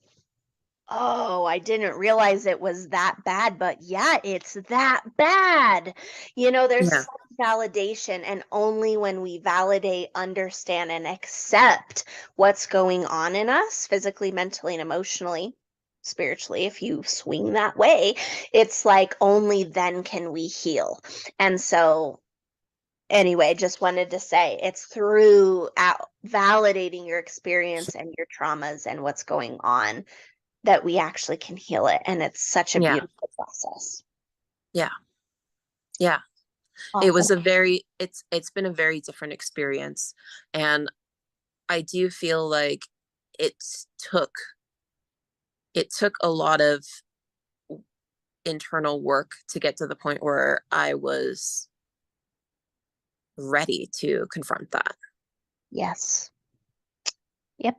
oh, I didn't realize it was that bad, but yeah, it's that bad. There's Yeah. some validation, and only when we validate, understand, and accept what's going on in us physically, mentally, and emotionally, spiritually, if you swing that way, it's like only then can we heal. And so, anyway, just wanted to say it's through validating your experience and your traumas and what's going on that we actually can heal it. And it's such a Yeah. beautiful process. Yeah. Yeah. It Awesome. was it's been a very different experience. And I do feel like it took it took a lot of internal work to get to the point where I was ready to confront that. Yes. Yep.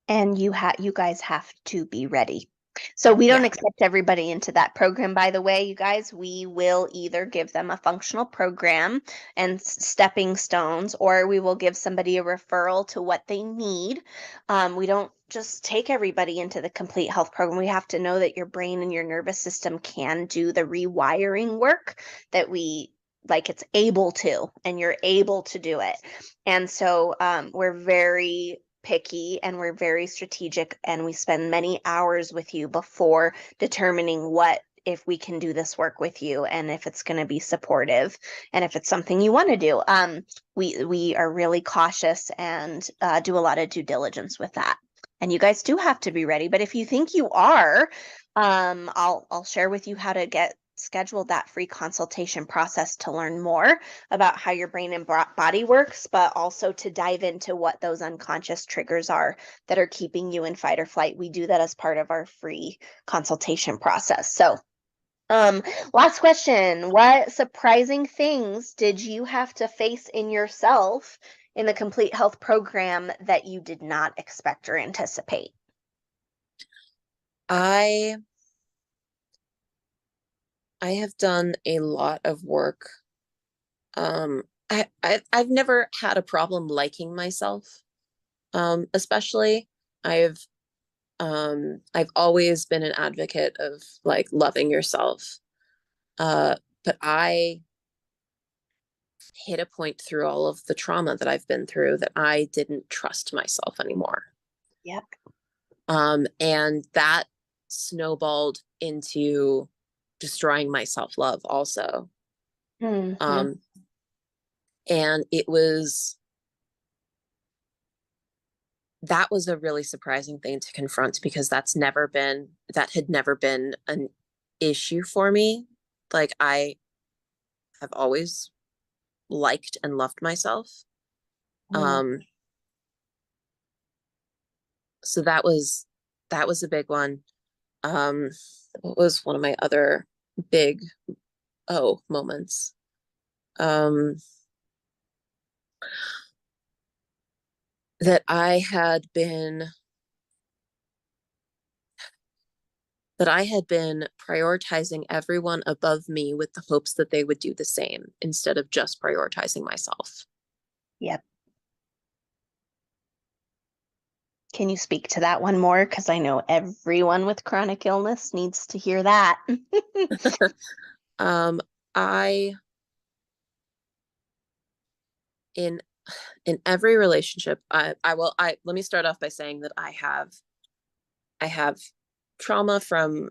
And you guys have to be ready. So we don't Yeah. accept everybody into that program, by the way, you guys. We will either give them a functional program and stepping stones, or we will give somebody a referral to what they need. We don't just take everybody into the complete health program. We have to know that your brain and your nervous system can do the rewiring work that we like it's able to, and you're able to do it. And so we're very picky and we're very strategic, and we spend many hours with you before determining what if we can do this work with you, and if it's going to be supportive, and if it's something you want to do. We are really cautious and do a lot of due diligence with that. And you guys do have to be ready. But if you think you are, I'll share with you how to get scheduled that free consultation process to learn more about how your brain and body works, but also to dive into what those unconscious triggers are that are keeping you in fight or flight. We do that as part of our free consultation process. So, um, last question. What surprising things did you have to face in yourself in the Complete Health program that you did not expect or anticipate? I I have done a lot of work. I've never had a problem liking myself. Especially I've always been an advocate of like loving yourself. But I hit a point through all of the trauma that I've been through that I didn't trust myself anymore. Yep. And that snowballed into destroying my self-love also. Mm-hmm. Um, and that was a really surprising thing to confront because that had never been an issue for me. Like I have always liked and loved myself. Mm. Um, so that was a big one. What was one of my other big moments? Um, that I had been that I had been prioritizing everyone above me with the hopes that they would do the same instead of just prioritizing myself. Yep. Can you speak to that one more? Because I know everyone with chronic illness needs to hear that. Um, I in In every relationship, let me start off by saying that I have trauma from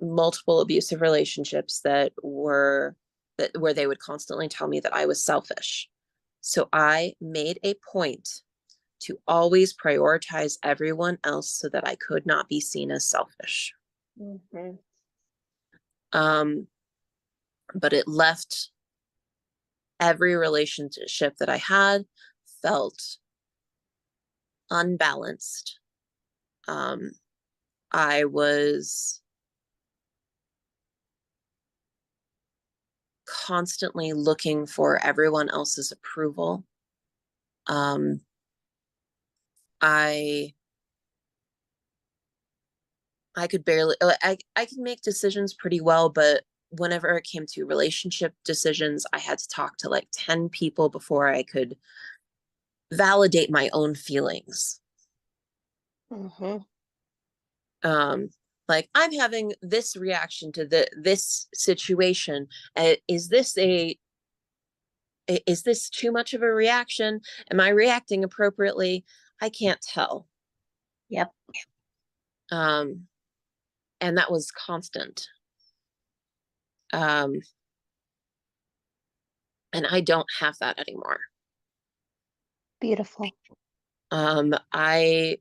multiple abusive relationships where they would constantly tell me that I was selfish. So I made a point to always prioritize everyone else so that I could not be seen as selfish. Mm-hmm. Um, but it left every relationship that I had felt unbalanced. Um, I was constantly looking for everyone else's approval. Um, I I could barely I could make decisions pretty well, but whenever it came to relationship decisions, I had to talk to like 10 people before I could validate my own feelings. Mm-hmm. Um, like I'm having this reaction to this situation. Is this too much of a reaction? Am I reacting appropriately? I can't tell. Yep. Um, and that was constant. Um, and I don't have that anymore. Beautiful. I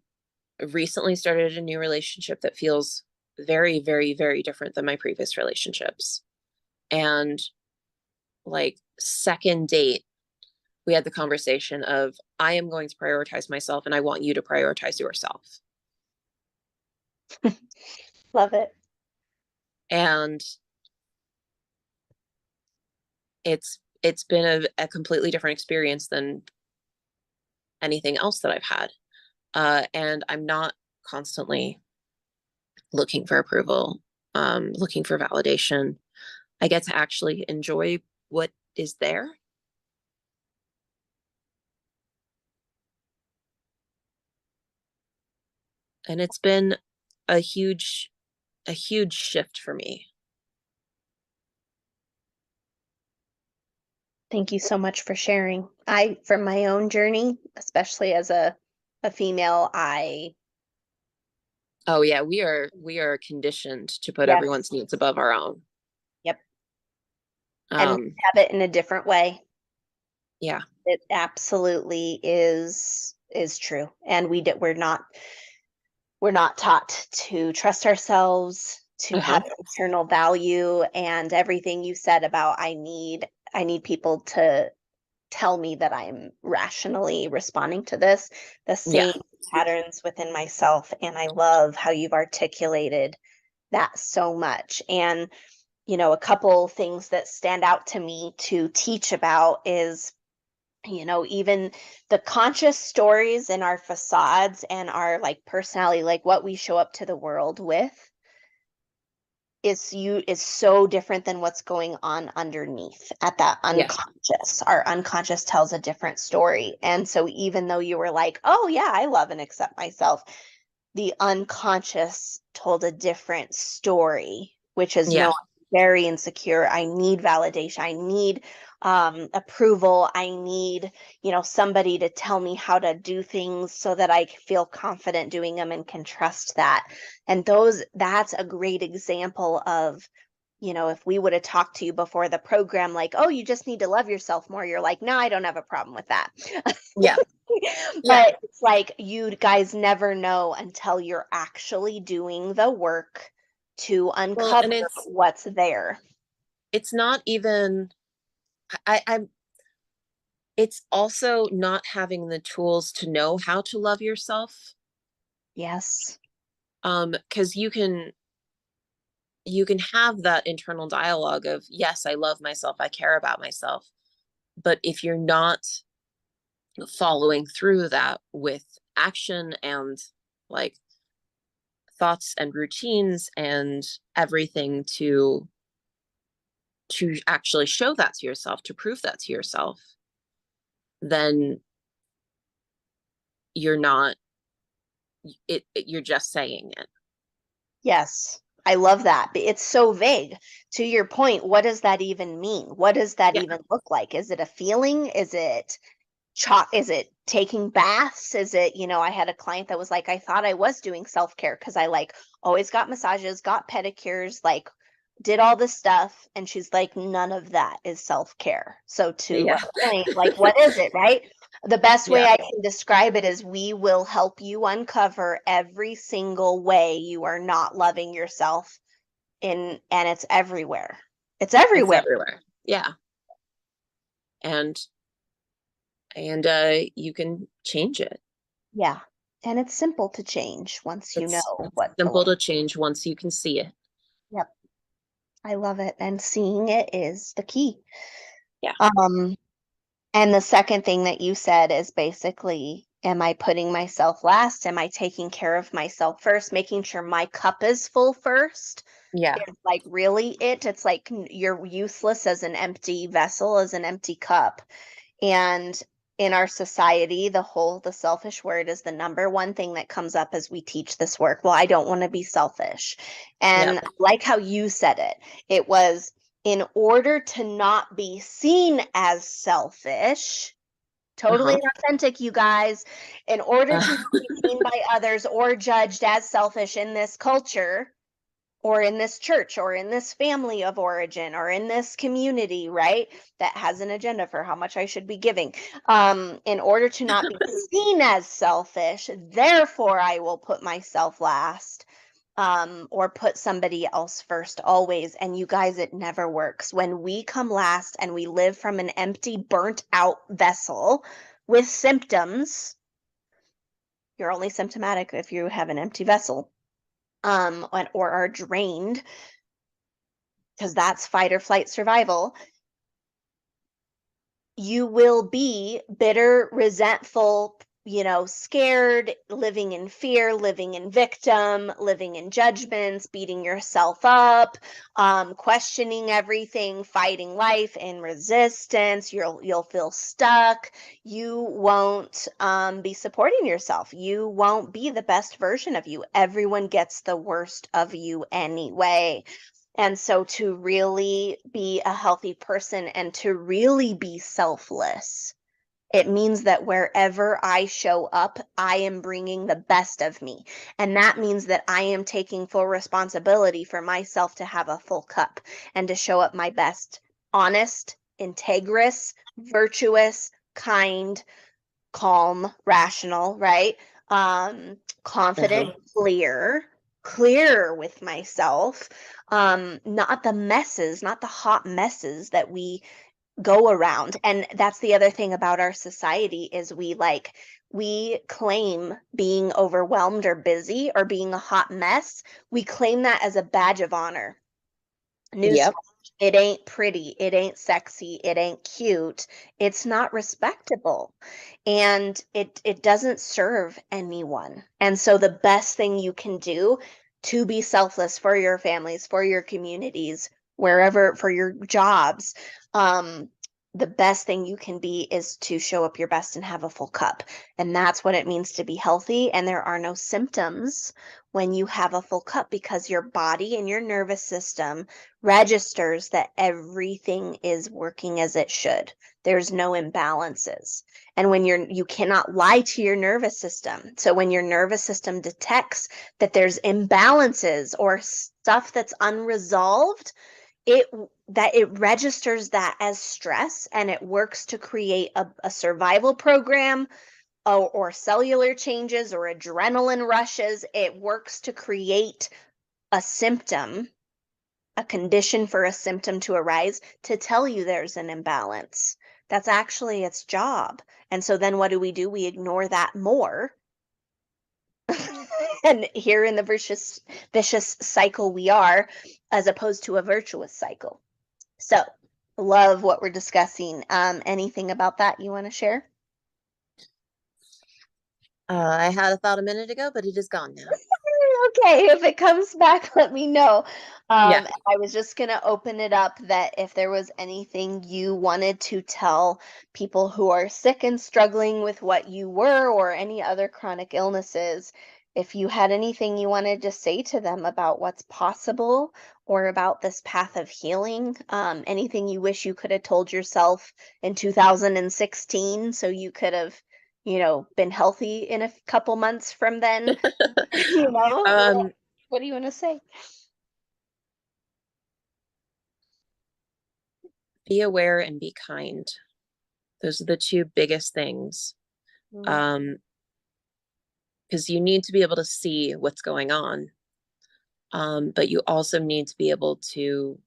recently started a new relationship that feels very, very, very different than my previous relationships. And like second date, we had the conversation of, I am going to prioritize myself and I want you to prioritize yourself. Love it. And it's been a completely different experience than anything else that I've had. And I'm not constantly looking for approval, looking for validation. I get to actually enjoy what is there. And it's been a huge, a huge shift for me. Thank you so much for sharing. From my own journey, especially as a female, Oh yeah, we are conditioned to put everyone's yes, needs above our own. yep, and we Um, have it in a different way. yeah, It absolutely is true, and we're not taught to trust ourselves, to uh-huh. have internal value, and everything you said about I need people to tell me that I'm rationally responding to this, the Yeah, same patterns within myself. And I love how you've articulated that so much. And, a couple things that stand out to me to teach about is, even the conscious stories in our facades and our like personality, like what we show up to the world with is so different than what's going on underneath at that yeah, unconscious. Our unconscious tells a different story. And so even though you were like, "Oh yeah, I love and accept myself," the unconscious told a different story, which is no, yeah, I'm very insecure. I need validation. I need approval. I need, somebody to tell me how to do things so that I feel confident doing them and can trust that. And that's a great example of, if we would have talked to you before the program, like, oh, you just need to love yourself more, you're like, no, I don't have a problem with that. yeah, yeah. But it's like you guys never know until you're actually doing the work to Well, uncover and what's there. it's not even I'm it's also not having the tools to know how to love yourself. Yes. Because you can have that internal dialogue of, yes, I love myself, I care about myself. But if you're not following through that with action and like thoughts and routines and everything to actually show that to yourself, to prove that to yourself, then you're not you're just saying it. Yes. I love that. But it's so vague. To your point, what does that even mean? What does that Yeah. even look like? Is it a feeling? Is it is it taking baths? Is it, I had a client that was like, I thought I was doing self-care because I like always got massages, got pedicures, like did all this stuff. And she's like, none of that is self-care. So to Yeah. our point, like, what is it, right? The best way Yeah. I can describe it is we will help you uncover every single way you are not loving yourself and it's everywhere. It's It's everywhere. everywhere. Yeah. And you can change it. Yeah. And it's simple to change once you know It's what to simple look. to change once you can see it. Yep. I love it. And seeing it is the key. Yeah. Um, and the second thing that you said is basically, am I putting myself last? Am I taking care of myself first? Making sure my cup is full first Yeah. is like really it. It's like you're useless as an empty vessel, as an empty cup. And in our society, the selfish word is the number one thing that comes up as we teach this work. Well, I don't want to be selfish. And Yep. like how you said it, it was in order to not be seen as selfish, totally Uh-huh. authentic, you guys, in order to Uh, not be seen by others or judged as selfish in this culture, or in this church or in this family of origin or in this community, right? That has an agenda for how much I should be giving. In order to not be seen as selfish, therefore I will put myself last. Or put somebody else first always. And you guys, it never works. When we come last and we live from an empty, burnt out vessel with symptoms, you're only symptomatic if you have an empty vessel, or are drained, because that's fight or flight survival. You will be bitter, resentful, scared, living in fear, living in victim, living in judgments, beating yourself up, questioning everything, fighting life in resistance. You'll feel stuck. You won't be supporting yourself. You won't be the best version of you. Everyone gets the worst of you anyway. And so to really be a healthy person and to really be selfless, it means that wherever I show up, I am bringing the best of me. And that means that I am taking full responsibility for myself to have a full cup and to show up my best, honest, integrous, virtuous, kind, calm, rational, right? Confident, uh-huh. clear with myself. Not the messes, not the hot messes that we go around. And that's the other thing about our society is we claim being overwhelmed or busy or being a hot mess. We claim that as a badge of honor. Newsflash, Yep. it ain't pretty, it ain't sexy, it ain't cute, it's not respectable, and it doesn't serve anyone. And so the best thing you can do to be selfless for your families, for your communities, wherever, for your jobs, the best thing you can be is to show up your best and have a full cup. And that's what it means to be healthy. And there are no symptoms when you have a full cup because your body and your nervous system registers that everything is working as it should. There's no imbalances. And when you cannot lie to your nervous system. So when your nervous system detects that there's imbalances or stuff that's unresolved, it registers that as stress and it works to create a survival program, or cellular changes or adrenaline rushes. It works to create a symptom, a condition for a symptom to arise to tell you there's an imbalance. That's actually its job. And so then what do? We ignore that more. And here in the vicious cycle we are, as opposed to a virtuous cycle. So, love what we're discussing. Anything about that you want to share? I had a thought a minute ago, but it is gone now. Okay, if it comes back, let me know. Yeah. I was just going to open it up that if there was anything you wanted to tell people who are sick and struggling with what you were or any other chronic illnesses, if you had anything you wanted to say to them about what's possible or about this path of healing, anything you wish you could have told yourself in 2016 so you could have, been healthy in a couple months from then, Um, what do you want to say? be aware and be kind. Those are the two biggest things. Mm, Because you need to be able to see what's going on. But you also need to be able to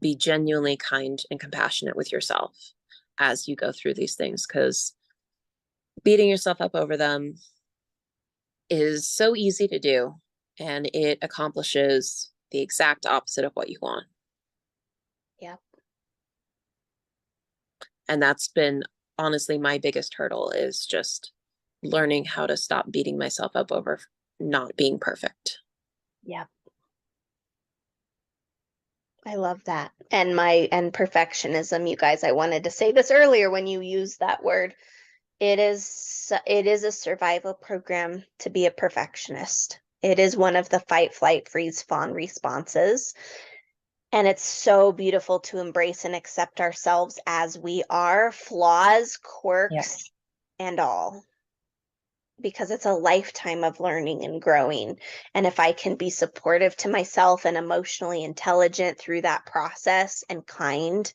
be genuinely kind and compassionate with yourself as you go through these things, because beating yourself up over them is so easy to do, and it accomplishes the exact opposite of what you want. yeah. And that's been honestly my biggest hurdle, is just learning how to stop beating myself up over not being perfect. Yeah. I love that. And perfectionism, you guys, I wanted to say this earlier when you used that word. It is a survival program to be a perfectionist. It is one of the fight, flight, freeze, fawn responses. And it's so beautiful to embrace and accept ourselves as we are, flaws, Yeah. quirks, and all, because it's a lifetime of learning and growing. And if I can be supportive to myself and emotionally intelligent through that process and kind,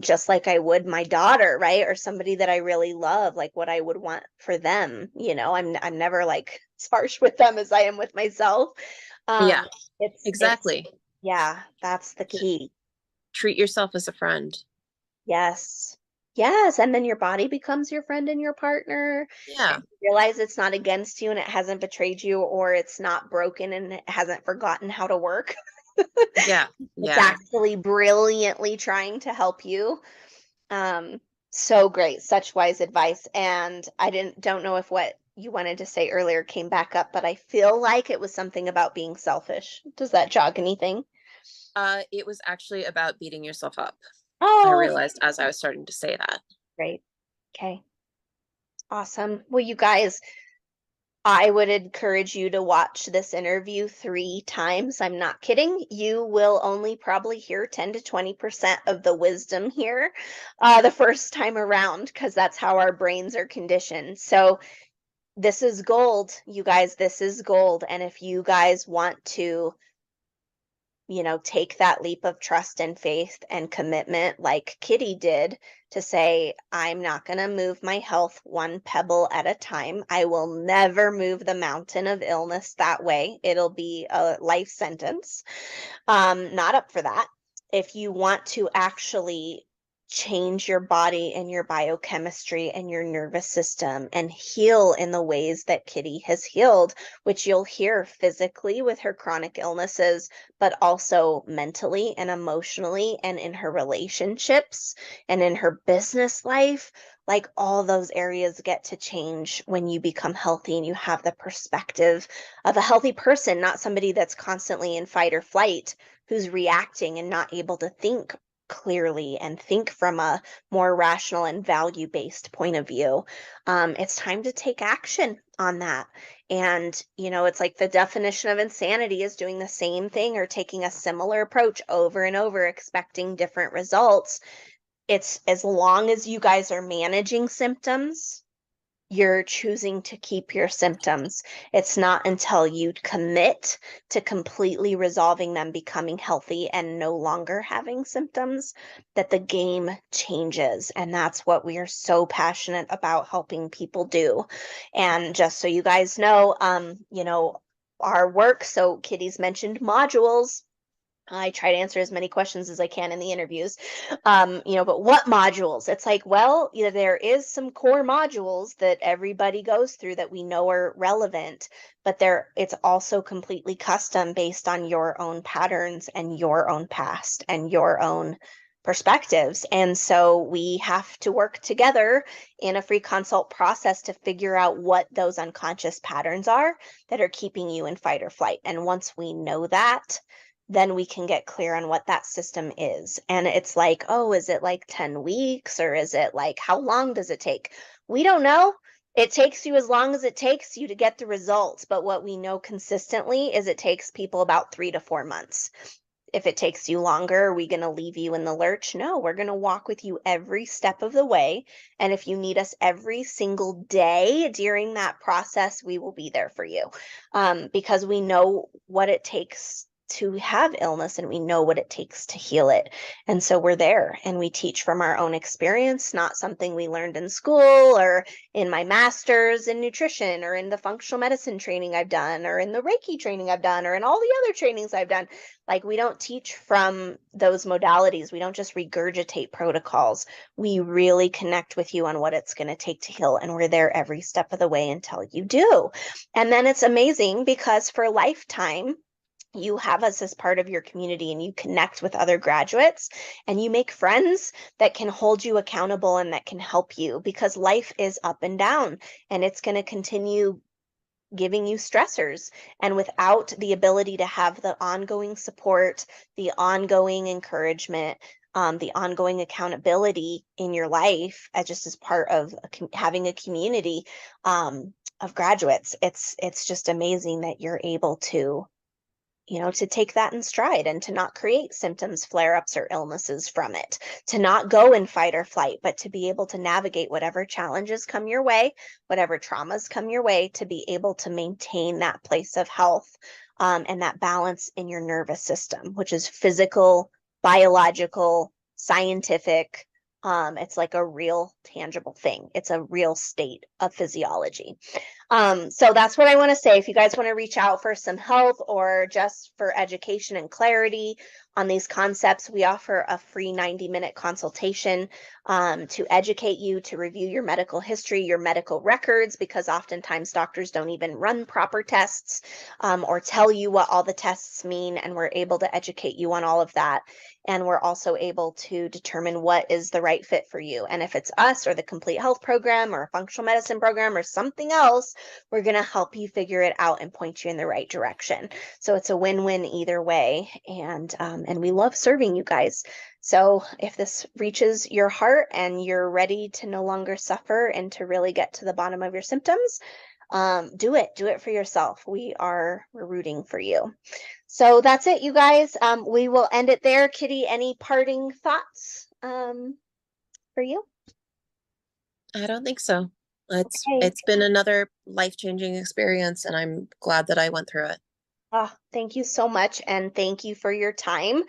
just like I would my daughter, right? Or somebody that I really love, like what I would want for them. I'm never like as harsh with them as I am with myself. Yeah, Um, it's exactly. yeah, that's the key. Treat yourself as a friend. Yes. Yes. And then your body becomes your friend and your partner. Yeah. And you realize it's not against you and it hasn't betrayed you, or it's not broken and it hasn't forgotten how to work. Yeah. It's Yeah. actually brilliantly trying to help you. Um, so great, such wise advice. And I don't know if what you wanted to say earlier came back up, but I feel like it was something about being selfish. Does that jog anything? It was actually about beating yourself up. I Oh, realized as I was starting to say that. great. Okay. Awesome. Well, you guys, I would encourage you to watch this interview 3 times. I'm not kidding. You will only probably hear 10 to 20% of the wisdom here the first time around, because that's how our brains are conditioned. So this is gold, you guys. This is gold. And if you guys want to, take that leap of trust and faith and commitment like Kitty did, to say, I'm not going to move my health one pebble at a time. I will never move the mountain of illness that way. It'll be a life sentence. Not up for that. If you want to actually change your body and your biochemistry and your nervous system and heal in the ways that Kitty has healed, which you'll hear physically with her chronic illnesses, but also mentally and emotionally and in her relationships and in her business life, like all those areas get to change when you become healthy and you have the perspective of a healthy person, not somebody that's constantly in fight or flight, who's reacting and not able to think clearly and think from a more rational and value-based point of view. It's time to take action on that. And, it's like the definition of insanity is doing the same thing or taking a similar approach over and over, expecting different results. It's as long as you guys are managing symptoms, you're choosing to keep your symptoms. It's not until you commit to completely resolving them, becoming healthy, and no longer having symptoms, that the game changes. And that's what we are so passionate about helping people do. And just so you guys know, our work. So Kitty's mentioned modules. I try to answer as many questions as I can in the interviews. But what modules? It's like, well, there is some core modules that everybody goes through that we know are relevant, but it's also completely custom based on your own patterns and your own past and your own perspectives. And so we have to work together in a free consult process to figure out what those unconscious patterns are that are keeping you in fight or flight. And once we know that, then we can get clear on what that system is. And it's like, oh, is it like 10 weeks, or is it like, how long does it take? We don't know. It takes you as long as it takes you to get the results, but what we know consistently is it takes people about 3 to 4 months. If it takes you longer, are we going to leave you in the lurch? No, we're going to walk with you every step of the way. And if you need us every single day during that process, we will be there for you, because we know what it takes to have illness and we know what it takes to heal it. And so we're there and we teach from our own experience, not something we learned in school or in my master's in nutrition or in the functional medicine training I've done or in the Reiki training I've done or in all the other trainings I've done. Like, we don't teach from those modalities. We don't just regurgitate protocols. We really connect with you on what it's going to take to heal. And we're there every step of the way until you do. And then it's amazing because for a lifetime, you have us as part of your community and you connect with other graduates and you make friends that can hold you accountable and that can help you, because life is up and down and it's going to continue giving you stressors. And without the ability to have the ongoing support, the ongoing encouragement, the ongoing accountability in your life, just as part of having a community of graduates, it's just amazing that you're able to, to take that in stride and to not create symptoms, flare-ups, or illnesses from it, to not go in fight or flight, but to be able to navigate whatever challenges come your way, whatever traumas come your way, to be able to maintain that place of health, and that balance in your nervous system, which is physical, biological, scientific. It's like a real tangible thing. It's a real state of physiology. So that's what I want to say. If you guys want to reach out for some help or just for education and clarity on these concepts, we offer a free 90-minute consultation to educate you, to review your medical history, your medical records, because oftentimes doctors don't even run proper tests or tell you what all the tests mean. And we're able to educate you on all of that. And we're also able to determine what is the right fit for you. And if it's us or the complete health program or a functional medicine program or something else, we're going to help you figure it out and point you in the right direction. So it's a win-win either way. And we love serving you guys. So if this reaches your heart and you're ready to no longer suffer and to really get to the bottom of your symptoms, do it for yourself. We're rooting for you. So that's it, you guys. We will end it there. Kitty, any parting thoughts for you? I don't think so. Okay. It's been another life-changing experience, and I'm glad that I went through it. Thank you so much, and thank you for your time.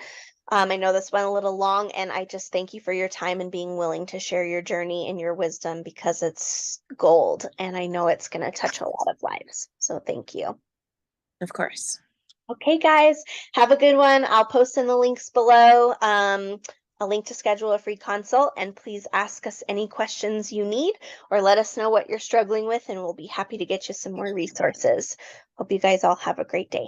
I know this went a little long, and I just thank you for your time and being willing to share your journey and your wisdom, because it's gold, and I know it's going to touch a lot of lives. So thank you. Of course. Okay, guys, have a good one. I'll post in the links below, a link to schedule a free consult, and please ask us any questions you need or let us know what you're struggling with, and we'll be happy to get you some more resources. Hope you guys all have a great day.